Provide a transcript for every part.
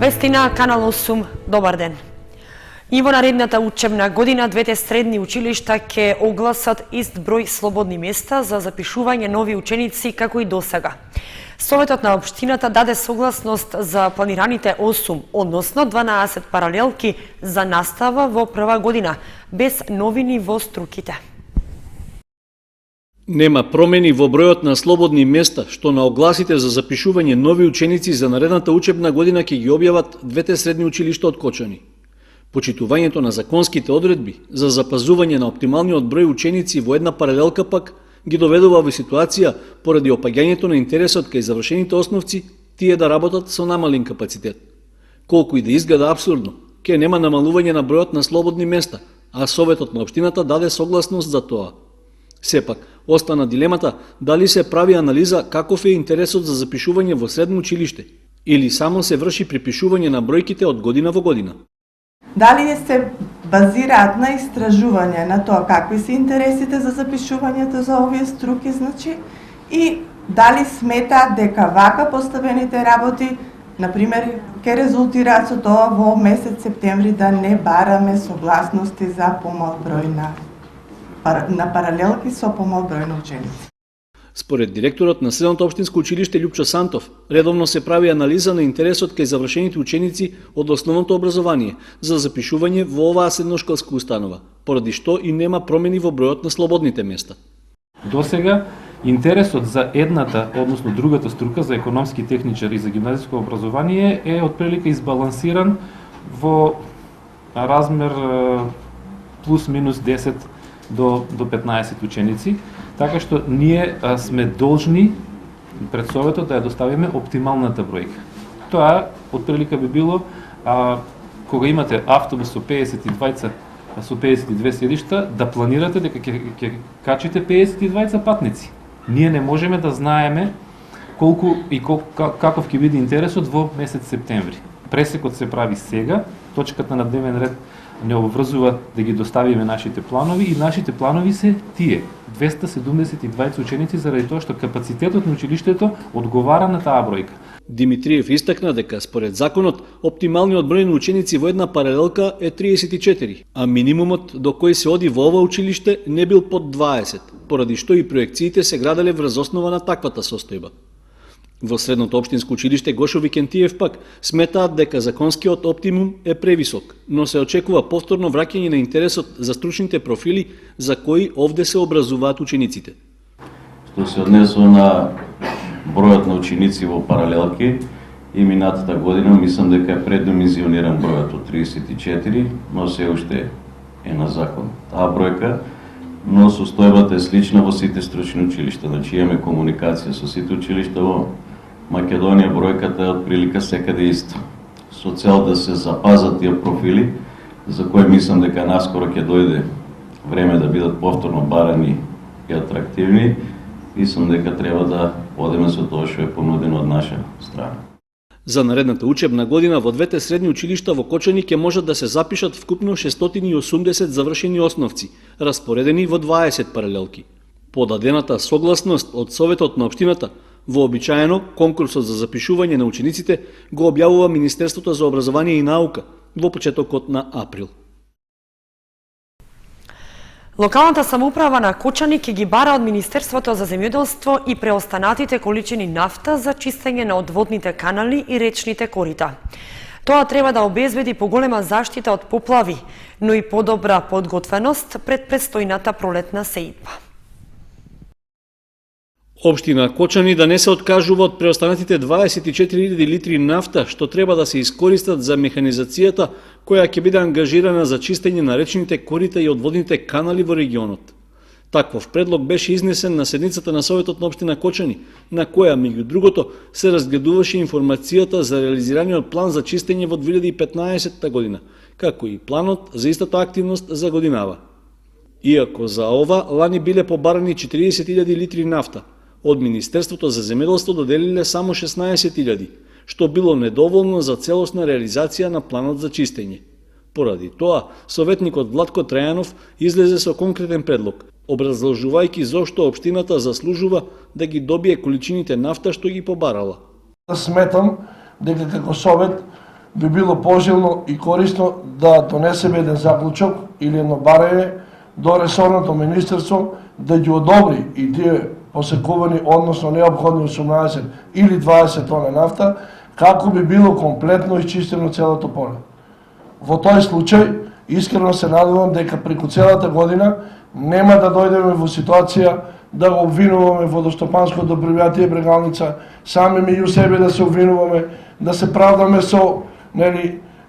Вести на Канал 8, добар ден. И во наредната учебна година двете средни училишта ќе огласат ист број слободни места за запишување нови ученици како и досега. Советот на општината даде согласност за планираните 8, односно 12 паралелки за настава во прва година, без новини во струките. Нема промени во бројот на слободни места, што на огласите за запишување нови ученици за наредната учебна година ќе ги објават двете средни училишта од Кочани. Почитувањето на законските одредби за запазување на оптималниот број ученици во една паралелка пак ги доведува во ситуација поради опаѓањето на интересот кај завршените основци тие да работат со намален капацитет. Колку и да изгледа апсурдно, ќе нема намалување на бројот на слободни места, а Советот на општината даде согласност за тоа. Сепак, остана дилемата дали се прави анализа каков е интересот за запишување во средно училиште или само се врши припишување на бројките од година во година. Дали се базираат на истражување на тоа какви се интересите за запишувањето за овие струки, значи, и дали сметаат дека вака поставените работи, например, ќе резултираат со тоа во месец септември да не бараме согласности за помал број на паралелки со помал број на ученици. Според директорот на Средното општинско училиште Љупчо Сантов, редовно се прави анализа на интересот кај завршените ученици од основното образование за запишување во оваа средношколска установа, поради што и нема промени во бројот на слободните места. Досега интересот за едната, односно другата струка за економски техничар и за гимназиско образование е отприлика избалансиран во размер плюс-минус 10 до 15 ученици, така што ние сме должни пред Советот да ја доставиме оптималната бројка. Тоа отприлика би било кога имате автобус со 52 седишта, да планирате дека ќе качите 52 патници. Ние не можеме да знаеме колку и каков ќе биде интересот во месец септември. Пресекот се прави сега, точката на дневен ред не обврзува да ги доставиме нашите планови и нашите планови се тие 272 ученици заради тоа што капацитетот на училиштето одговара на таа бројка. Димитриев истакна дека според законот оптималниот број на ученици во една паралелка е 34, а минимумот до кој се оди во ова училиште не бил под 20, поради што и проекциите се граделе врз основа на таквата состојба. Во Средното општинско училиште Гошо Викентиев пак сметаат дека законскиот оптимум е превисок, но се очекува повторно враќање на интересот за стручните профили за кои овде се образуваат учениците. Што се однесува на бројот на ученици во паралелки, и минатата година мислам дека е предимизиониран бројот од 34, но се уште е на закон таа бројка, но состојбата е слична во сите стручни училишта. Значи имаме комуникација со сите училишта во Македонија, бројката е отприлика секаде иста. Со цел да се запазат тие профили, за кои мислам дека наскоро ќе дојде време да бидат повторно барани и атрактивни, мислам дека треба да одеме со тоа што е понудено од наша страна. За наредната учебна година во двете средни училишта во Кочани ќе можат да се запишат вкупно 680 завршени основци, распоредени во 20 паралелки. Подадената согласност од Советот на општината вообичаено конкурсот за запишување на учениците го објавува Министерството за образование и наука во почетокот на април. Локалната самоуправа на Кочани ќе ги бара од Министерството за земјоделство и преостанатите количини нафта за чистење на одводните канали и речните корита. Тоа треба да обезбеди поголема заштита од поплави, но и подобра подготвеност пред предстојната пролетна сејба. Општина Кочани да не се откажува од преостанатите 24.000 литри нафта што треба да се искористат за механизацијата која ќе биде ангажирана за чистење на речните корита и одводните канали во регионот. Таков предлог беше изнесен на седницата на Советот на општина Кочани, на која, меѓу другото, се разгледуваше информацијата за реализираниот план за чистење во 2015 година, како и планот за истата активност за годинава. Иако за ова лани биле побарани 40.000 литри нафта, од Министерството за земјоделство доделиле само 16.000, што било недоволно за целосна реализација на планот за чистење. Поради тоа, советникот Владко Трајанов излезе со конкретен предлог, образложувајќи зошто општината заслужува да ги добие количините нафта што ги побарала. Сметам дека како совет би било пожелно и корисно да донесеме еден заклучок или едно барање до ресорното министерство да ги одобри и тие посекувани, односно необходни 18 или 20 тона нафта, како би било комплетно изчистено целото поле. Во тој случај, искрено се надевам дека преку целата година нема да дојдеме во ситуација да го обвинуваме водостопанското предпријатие Брегалница, сами меѓу себе да се обвинуваме, да се правдаме со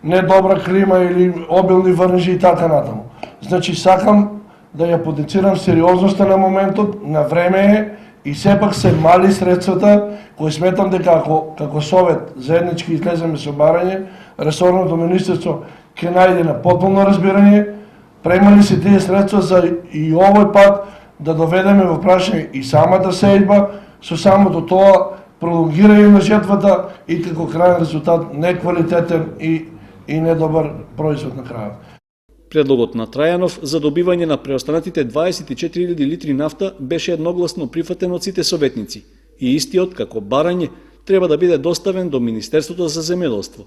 недобра клима или обилни врнежи и така натаму. Значи, сакам да ја потенцирам сериозноста на моментот, на време е и сепак се мали средствата кои сметам дека како совет заеднички излеземе со барање, ресорното министерство ќе најде на потполно разбирање, премали се тие средства за и овој пат да доведеме во прашање и самата сејба, со самото тоа пролонгирање на жетвата и како крајен резултат неквалитетен и недобар производ на крајот. Предлогот на Трајанов за добивање на преостанатите 24.000 литри нафта беше едногласно прифатен од сите советници и истиот, како барање, треба да биде доставен до Министерството за земјоделство.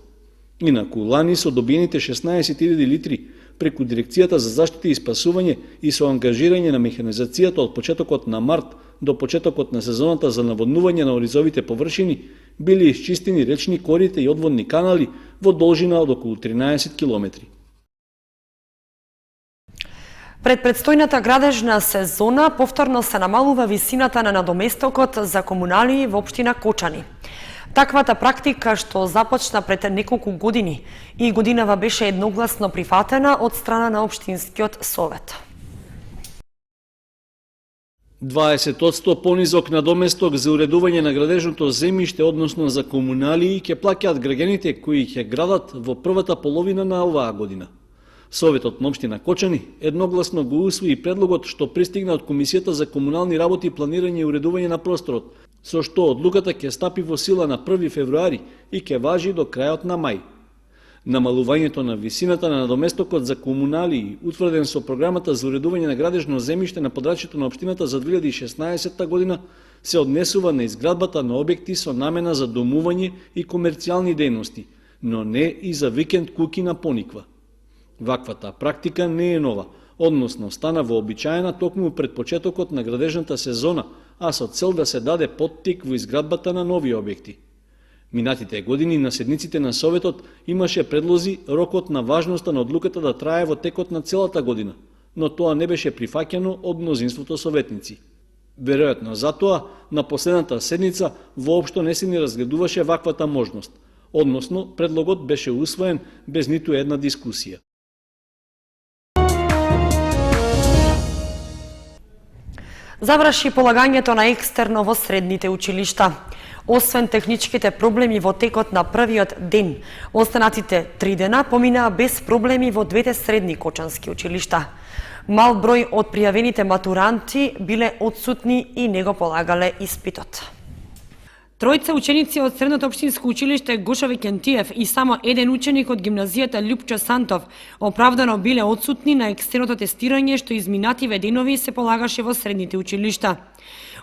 Инаку, лани со добиените 16.000 литри преку Дирекцијата за заштита и спасување и со ангажирање на механизацијата од почетокот на март до почетокот на сезоната за наводнување на оризовите површини, били исчистени речни корита и одводни канали во должина од околу 13 километри. Пред предстојната градежна сезона повторно се намалува висината на надоместокот за комуналии во општина Кочани. Таквата практика што започна пред неколку години и годинава беше едногласно прифатена од страна на општинскиот совет. 20% понизок надоместок за уредување на градежното земјиште, односно за комуналии, ќе плаќаат граѓаните кои ќе градат во првата половина на оваа година. Советот на општина Кочани едногласно го усвои предлогот што пристигна од Комисијата за комунални работи, планирање и уредување на просторот, со што одлуката ќе стапи во сила на 1 февруари и ќе важи до крајот на мај. Намалувањето на висината на надоместокот за комуналии, утврден со програмата за уредување на градежно земјиште на подрачјето на општината за 2016 година, се однесува на изградбата на објекти со намена за домување и комерцијални дејности, но не и за викенд куки на Пониква. Ваквата практика не е нова, односно стана вообичаена токму пред почетокот на градежната сезона, а со цел да се даде поттик во изградбата на нови објекти. Минатите години на седниците на Советот имаше предлози рокот на важноста на одлуката да трае во текот на целата година, но тоа не беше прифаќано од мнозинството советници. Веројатно затоа, на последната седница воопшто не се ни разгледуваше ваквата можност, односно предлогот беше усвоен без ниту една дискусија. Заврши полагањето на екстерно во средните училишта. Освен техничките проблеми во текот на првиот ден, останатите 3 дена поминаа без проблеми во двете средни кочански училишта. Мал број од пријавените матуранти биле отсутни и не го полагале испитот. Тројца ученици од Средното општинско училиште Гоша Викентиев и само еден ученик од гимназијата Љупчо Сантов оправдано биле отсутни на екстерното тестирање што изминативе денови се полагаше во средните училишта.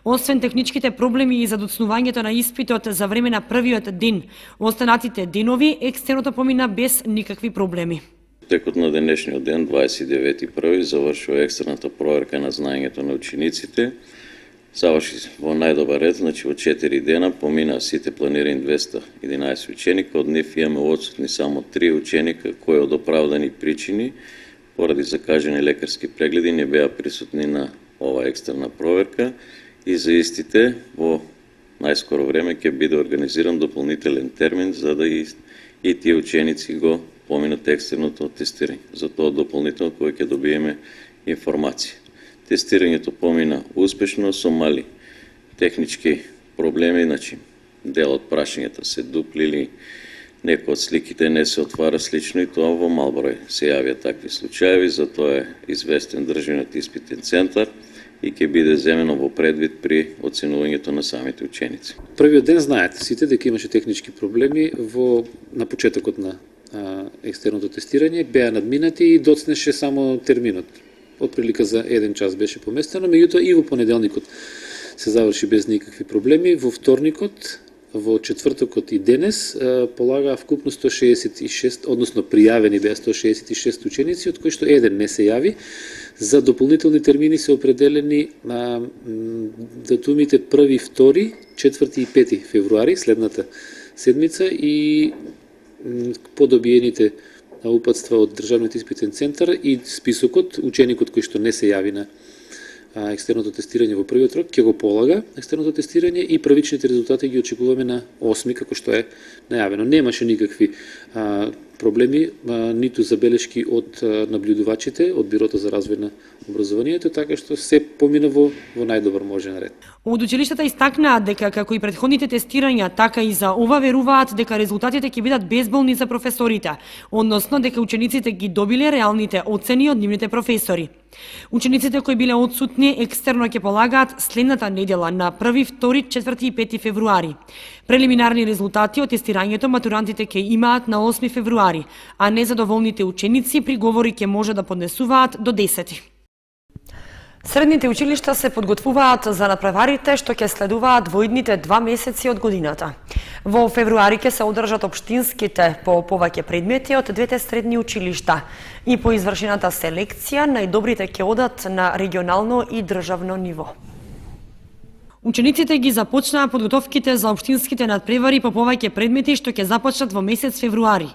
Освен техничките проблеми и задоцнувањето на испитот за време на првиот ден, останатите денови екстерното помина без никакви проблеми. Текот на денешниот ден, 29.1, завршува екстерната проверка на знаењето на учениците. Заврши во најдобар ред, значи во 4 дена помина сите планирани 211 ученика, од нив имаме отсутни само 3 ученика кои од оправдани причини поради закажани лекарски прегледи не беа присутни на оваа екстерна проверка и за истите во најскоро време ќе биде организиран дополнителен термин за да и тие ученици го поминат екстерното тестирање. За тоа дополнително кој ќе добиеме информација. Тестирањето помина успешно со мали технички проблеми, значи дел од прашањата се дуплили, некои од сликите не се отвара слично и тоа во мал број се јавија такви случаеви, затоа е известен државниот испитен центар и ќе биде земено во предвид при оценувањето на самите ученици. Првиот ден знаете сите дека имаше технички проблеми на почетокот на екстерното тестирање, беа надминати и доцнеше само терминот. Отприлика за 1 час беше поместено, меѓутоа и во понеделникот се заврши без никакви проблеми. Во вторникот во четвртокот и денес полагаа вкупно 166, односно пријавени беа 166 ученици, од кои што еден не се јави. За дополнителни термини се определени датумите 1, 2, 4 и 5 февруари, следната седмица, и по добиените упатства од Државниот испитен центар и списокот, ученикот кој што не се јави на екстерното тестирање во првиот рок, ќе го полага екстерното тестирање и првичните резултати ги очекуваме на 8 како што е најавено. Немаше никакви проблеми, ниту забелешки од наблюдувачите од Бирото за развој на образованието, така што се помина во најдобар можен ред. Од училиштата истакнаат дека како и претходните тестирања, така и за ова веруваат дека резултатите ќе бидат безболни за професорите, односно дека учениците ги добиле реалните оцени од нивните професори. Учениците кои биле отсутни екстерно ќе полагаат следната недела на 1, 2, 4 и 5 февруари. Прелиминарни резултати од тестирањето матурантите ќе имаат на 8 февруари, а незадоволните ученици приговори ќе може да поднесуваат до 10. Средните училишта се подготвуваат за надпреварите што ќе следуваат во идните 2 месеци од годината. Во февруари ќе се одржат општинските по повеќе предмети од двете средни училишта и по извршената селекција најдобрите ќе одат на регионално и државно ниво. Учениците ги започнаа подготовките за општинските надпревари по повеќе предмети што ќе започнат во месец февруари.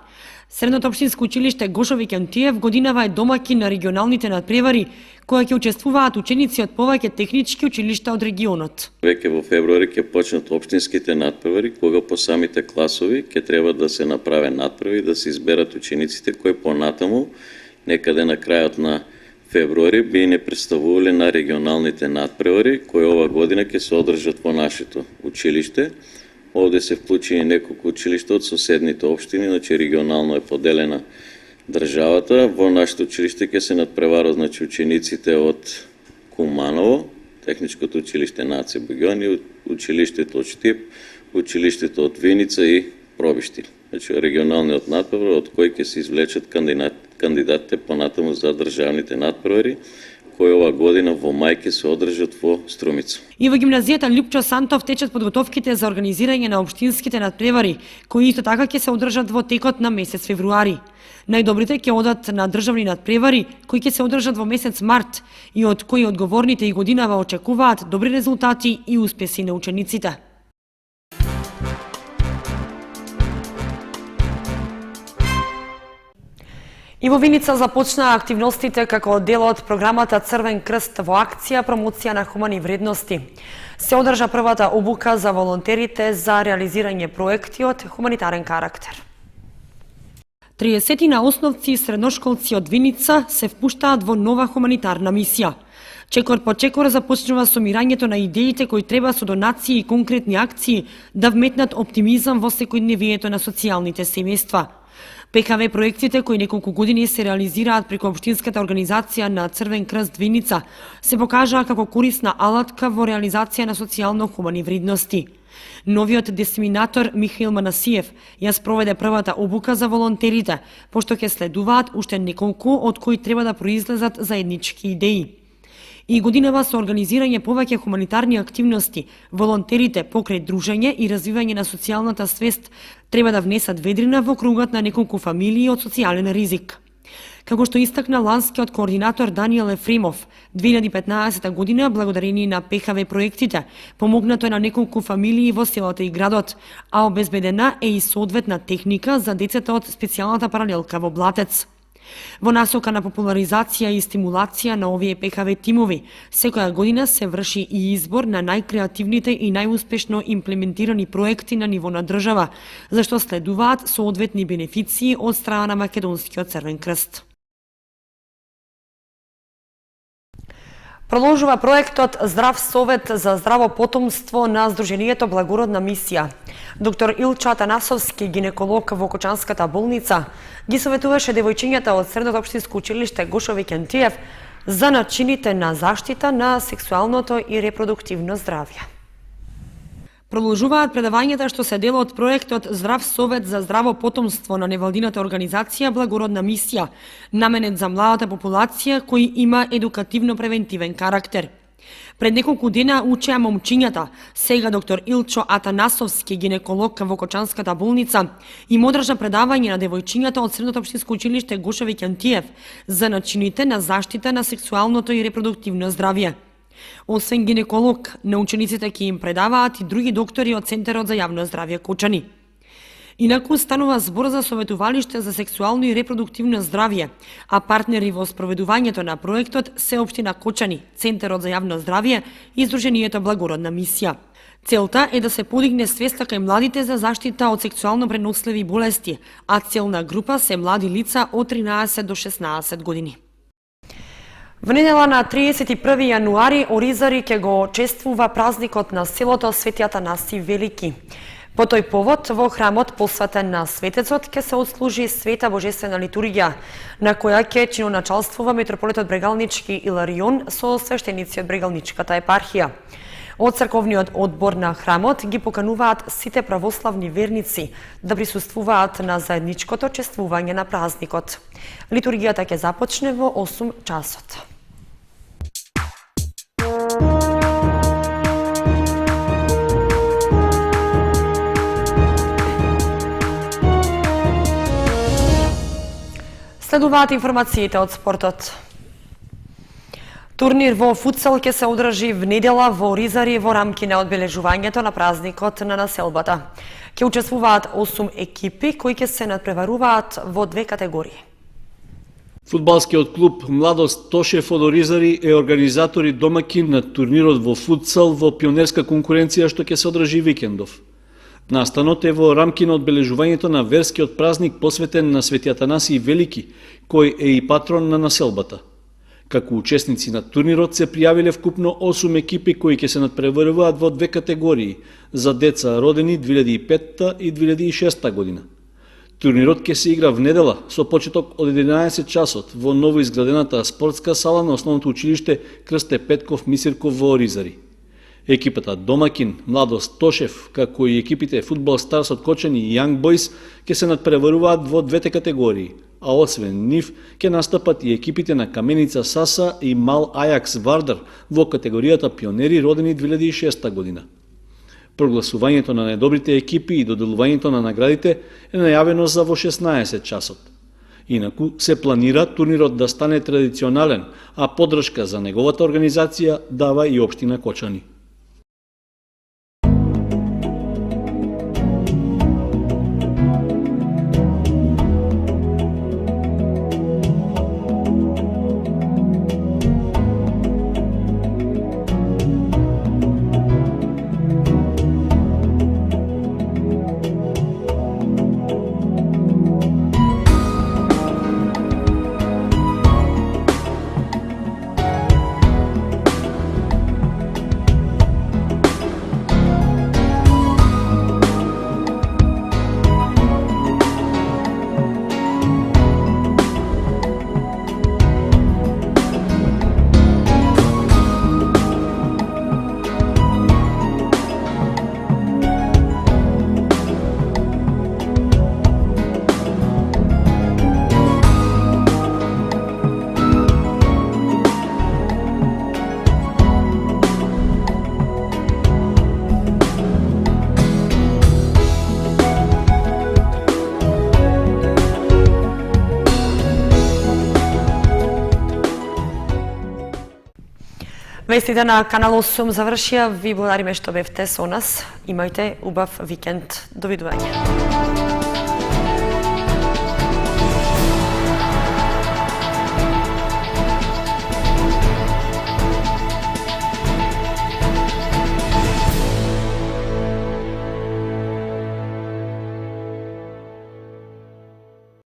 Средното општинско училиште Гошови Кентиев годинава е домаќин на регионалните надпревари, кои ќе учествуваат ученици од повеќе технички училишта од регионот. Веќе во февруари ќе почнат општинските надпревари, кога по самите класови ќе треба да се направи надпреви, да се изберат учениците кои понатаму, некаде на крајот на февруари, би не представувале на регионалните надпревари, кои ова година ќе се одржат во нашето училиште. Овде се вклучени неколку училишта од соседните општини, значи регионално е поделена државата. Во нашето училиште ќе се надпреварат учениците од Куманово, техничкото училиште Наце Буѓони, училиштето од Штип, училиштето од Виница и Пробиштир. Значи регионалниот надпревар од кој ќе се извлечат кандидатите понатаму за државните надпревари, кои ова година во мај ќе се одржат во Струмица. И во гимназијата Лјупчо Сантов течат подготовките за организирање на општинските надпревари, кои исто така ќе се одржат во текот на месец февруари. Најдобрите ќе одат на државни надпревари, кои ќе се одржат во месец март и од кои одговорните и годинава очекуваат добри резултати и успеси на учениците. И во Виница започнаа активностите како дел од програмата Црвен крст во акција промоција на хумани вредности. Се одржа првата обука за волонтерите за реализирање проекти од хуманитарен карактер. 30 основци и средношколци од Виница се впуштаат во нова хуманитарна мисија. Чекор по чекор започнува сумирањето на идеите кои треба со донации и конкретни акции да вметнат оптимизам во секојдневието на социјалните семејства. ПКВ проектите кои неколку години се реализираат преку општинската организација на Црвен крст Виница се покажаа како корисна алатка во реализација на социјално-хумани вредности. Новиот дисеминатор Михаил Манасиев ја спроведе првата обука за волонтерите, пошто ќе следуваат уште неколку од кои треба да произлезат заеднички идеи. И годинава со организирање повеќе хуманитарни активности, волонтерите покрај дружење и развивање на социјалната свест треба да внесат ведрина во кругот на неколку фамилии од социјален ризик. Како што истакна ланскиот координатор Даниел Ефремов, 2015 година, благодарение на ПКВ проектите, помогнато е на неколку фамилии во селото и градот, а обезбедена е и соодветна техника за децата од специјалната паралелка во Блатец. Во насока на популаризација и стимулација на овие ПКВ тимови, секоја година се врши и избор на најкреативните и најуспешно имплементирани проекти на ниво на држава, зашто следуваат соодветни бенефиции од страна на Македонскиот Црвен крст. Продолжува проектот Здрав совет за здраво потомство на Сдруженијето Благородна мисија. Доктор Илчо Атанасовски, гинеколог во Кочанската болница, ги советуваше девојчињата од Средното општинско училиште Гошови Кентиев за начините на заштита на сексуалното и репродуктивно здравје. Продолжуваат предавањата што се дел од проектот Здрав совет за здраво потомство на невладината организација Благородна мисија, наменет за младата популација кој има едукативно-превентивен карактер. Пред неколку дена учеа момчињата, сега доктор Илчо Атанасовски, гинеколог во Кочанската болница, им одржа предавање на девојчињата од Средното општинско училиште Гоша Викентиев за начините на заштита на сексуалното и репродуктивно здравје. Освен гинеколог, на учениците ќе им предаваат и други доктори од Центарот за јавно здравје Кочани. Инаку станува збор за советувалиште за сексуално и репродуктивно здравје, а партнери во спроведувањето на проектот се општина Кочани, Центарот за јавно здравје и Сдруженијето Благородна мисија. Целта е да се подигне свеста кај младите за заштита од сексуално преносливи болести, а целна група се млади лица од 13 до 16 години. В недела на 31 јануари Оризари ќе го чествува празникот на селото Свети Атанаси Велики. По тој повод, во храмот посветен на светецот ќе се отслужи света божествена литургија, на која ќе чиноначалствува митрополитот Брегалнички Иларион со свештеници од Брегалничката епархија. Од црковниот одбор на храмот ги покануваат сите православни верници да присуствуваат на заедничкото чествување на празникот. Литургијата ќе започне во 8 часот. Следуваат информациите од спортот. Турнир во футсал ќе се одржи в недела во Оризари во рамки на одбележувањето на празникот на населбата. Ќе учествуваат 8 екипи кои ќе се надпреваруваат во 2 категории. Фудбалскиот клуб Младост Тошев од Оризари е организатор и домакин на турнирот во футсал во пионерска конкуренција што ќе се одржи викендов. Настанот е во рамки на одбележувањето на верскиот празник посветен на Свети Атанаси Велики, кој е и патрон на населбата. Како учесници на турнирот се пријавиле вкупно 8 екипи кои ќе се надпреваруваат во 2 категории за деца родени 2005 и 2006 година. Турнирот ќе се игра в недела со почеток од 11 часот во новоизградената спортска сала на основното училиште Крсте Петков Мисирков во Оризари. Екипата домакин Младост Тошев, како и екипите Фудбал Старс од Кочани и Young Boys ќе се надпреваруваат во 2 категории, а освен нив ќе настапат и екипите на Каменица Саса и Мал Ајакс Вардар во категоријата пионери родени 2006 година. Прогласувањето на најдобрите екипи и доделувањето на наградите е најавено за во 16 часот. Инаку се планира турнирот да стане традиционален, а поддршка за неговата организација дава и општина Кочани. Вестите на Канал 8 завршија. Ви благодариме што бевте со нас. Имајте убав викенд. Довидување.